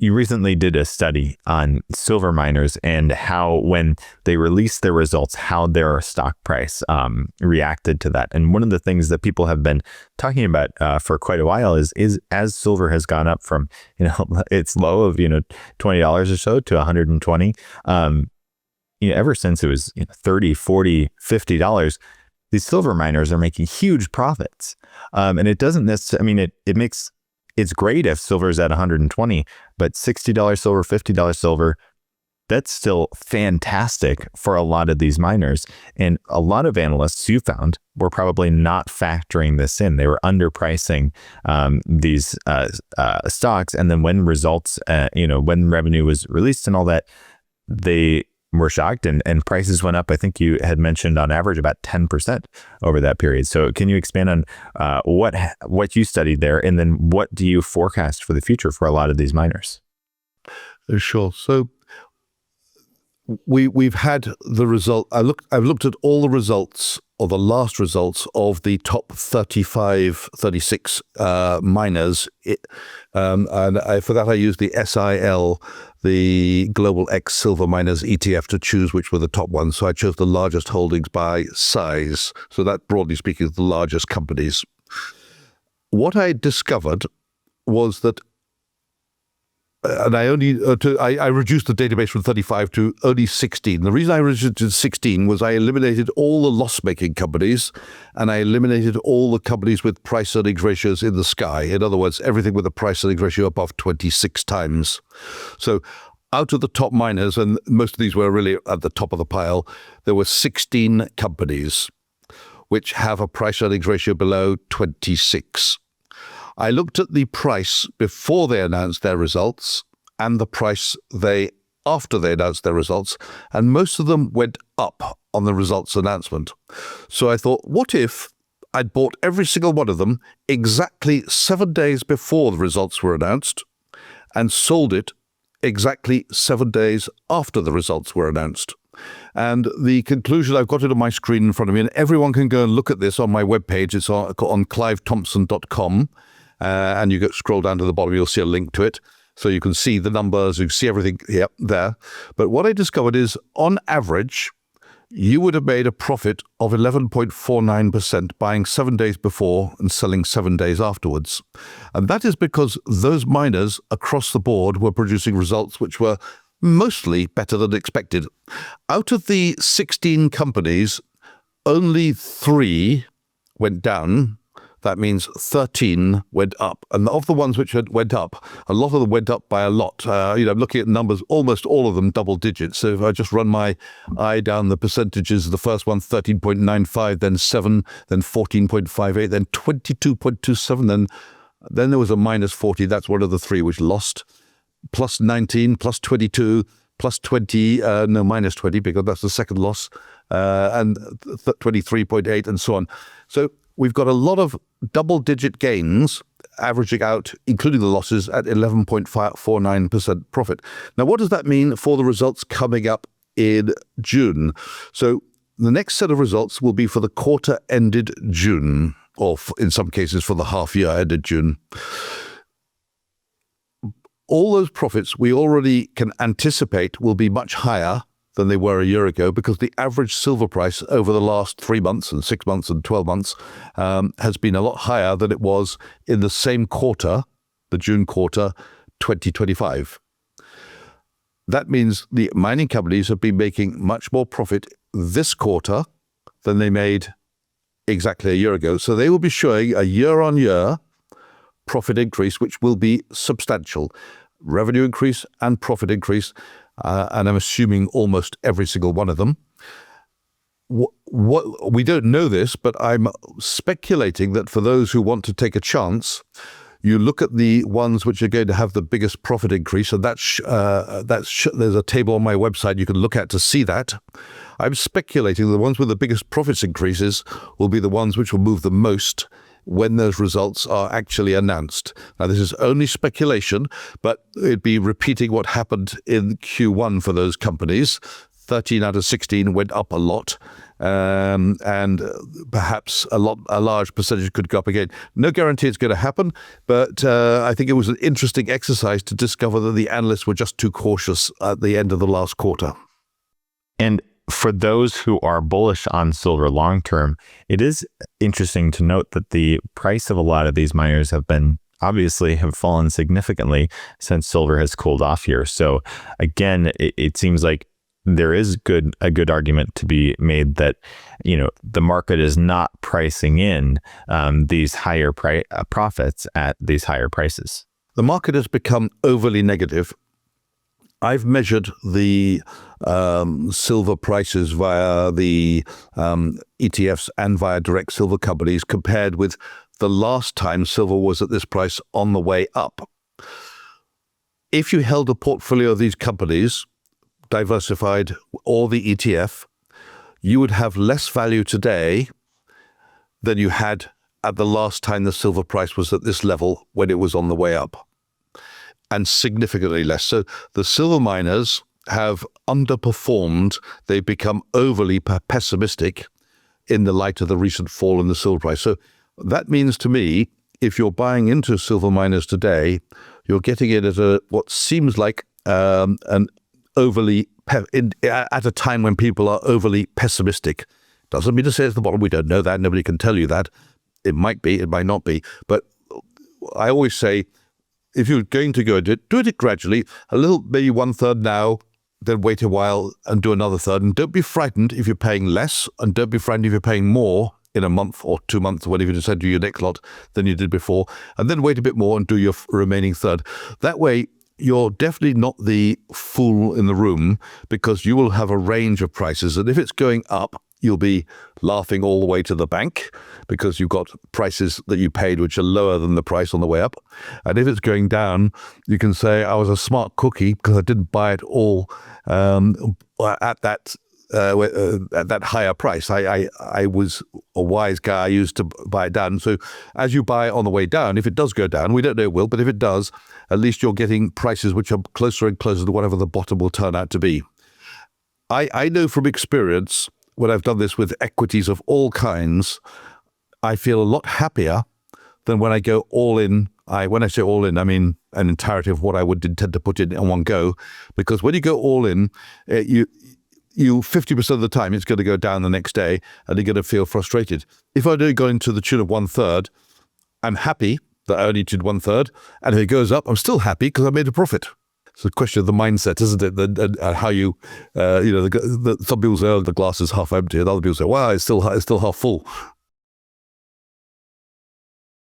you recently did a study on silver miners and how, when they released their results, how their stock price reacted to that. And one of the things that people have been talking about for quite a while is as silver has gone up from, its low of, $20 or so to 120, ever since it was $30, $40, $50, these silver miners are making huge profits. And it doesn't necessarily, it's great if silver is at 120, but $60 silver, $50 silver, that's still fantastic for a lot of these miners. And a lot of analysts, you found, were probably not factoring this in. They were underpricing these stocks. And then when results, when revenue was released and all that, they were shocked and prices went up. I think you had mentioned on average about 10% over that period. So can you expand on what you studied there, and then what do you forecast for the future for a lot of these miners? Sure. So we've had the result. I've looked at all the results, or the last results, of the top 35, 36 miners. For that I used the SIL, the Global X Silver Miners ETF, to choose which were the top ones. So I chose the largest holdings by size. So that, broadly speaking, is the largest companies. What I discovered was that, and I reduced the database from 35 to only 16. The reason I reduced it to 16 was I eliminated all the loss-making companies, and I eliminated all the companies with price-earnings ratios in the sky. In other words, everything with a price-earnings ratio above 26 times. So out of the top miners, and most of these were really at the top of the pile, there were 16 companies which have a price-earnings ratio below 26. I looked at the price before they announced their results and the price after they announced their results, and most of them went up on the results announcement. So I thought, what if I'd bought every single one of them exactly 7 days before the results were announced and sold it exactly 7 days after the results were announced? And the conclusion, I've got it on my screen in front of me, and everyone can go and look at this on my webpage. It's on clivethompson.com. And you scroll down to the bottom, you'll see a link to it. So you can see the numbers, you can see everything there. But what I discovered is, on average, you would have made a profit of 11.49% buying 7 days before and selling 7 days afterwards. And that is because those miners across the board were producing results which were mostly better than expected. Out of the 16 companies, only 3 went down. That means 13 went up. And of the ones which went up, a lot of them went up by a lot. Looking at numbers, almost all of them double digits. So if I just run my eye down the percentages, the first one, 13.95, then 7, then 14.58, then 22.27, then there was a minus 40. That's one of the 3 which lost. Plus 19, plus 22, plus 20, minus 20, because that's the second loss, and 23.8, and so on. So we've got a lot of double-digit gains averaging out, including the losses, at 11.49% profit. Now, what does that mean for the results coming up in June? So the next set of results will be for the quarter ended June, or in some cases for the half year ended June. All those profits we already can anticipate will be much higher than they were a year ago, because the average silver price over the last 3 months and 6 months and 12 months has been a lot higher than it was in the same quarter, the June quarter, 2025. That means the mining companies have been making much more profit this quarter than they made exactly a year ago. So they will be showing a year-on-year profit increase, which will be substantial. Revenue increase and profit increase, and I'm assuming almost every single one of them. What we don't know this, but I'm speculating that for those who want to take a chance, you look at the ones which are going to have the biggest profit increase, and there's a table on my website you can look at to see that. I'm speculating the ones with the biggest profits increases will be the ones which will move the most when those results are actually announced. Now, this is only speculation, but it'd be repeating what happened in Q1 for those companies. 13 out of 16 went up a lot, and perhaps a large percentage could go up again. No guarantee it's going to happen, but I think it was an interesting exercise to discover that the analysts were just too cautious at the end of the last quarter. And for those who are bullish on silver long term, it is interesting to note that the price of a lot of these miners have fallen significantly since silver has cooled off here. So again, it seems like there is a good argument to be made that, the market is not pricing in these higher profits at these higher prices. The market has become overly negative. I've measured the silver prices via the ETFs and via direct silver companies compared with the last time silver was at this price on the way up. If you held a portfolio of these companies, diversified, or the ETF, you would have less value today than you had at the last time the silver price was at this level when it was on the way up, and significantly less. So the silver miners have underperformed. They've become overly pessimistic in the light of the recent fall in the silver price. So that means to me, if you're buying into silver miners today, you're getting it at what seems like at a time when people are overly pessimistic. Doesn't mean to say it's the bottom. We don't know that. Nobody can tell you that. It might be, it might not be. But I always say, if you're going to go do it gradually, a little, maybe 1/3 now, then wait a while and do another third. And don't be frightened if you're paying less, and don't be frightened if you're paying more in a month or 2 months, or whenever you decide to do your next lot than you did before. And then wait a bit more and do your remaining third. That way, you're definitely not the fool in the room, because you will have a range of prices. And if it's going up, you'll be laughing all the way to the bank because you've got prices that you paid which are lower than the price on the way up. And if it's going down, you can say, I was a smart cookie because I didn't buy it all at that higher price. I was a wise guy. I used to buy it down. So as you buy on the way down, if it does go down, we don't know it will, but if it does, at least you're getting prices which are closer and closer to whatever the bottom will turn out to be. I know from experience, when I've done this with equities of all kinds, I feel a lot happier than when I go all in. When I say all in, I mean an entirety of what I would intend to put in one go, because when you go all in, you 50% of the time it's going to go down the next day and you're going to feel frustrated. If I do go into the tune of 1/3, I'm happy that I only did 1/3, and if it goes up, I'm still happy because I made a profit. It's a question of the mindset, isn't it? And how you, some people say, oh, the glass is half empty, and other people say, wow, it's still half full.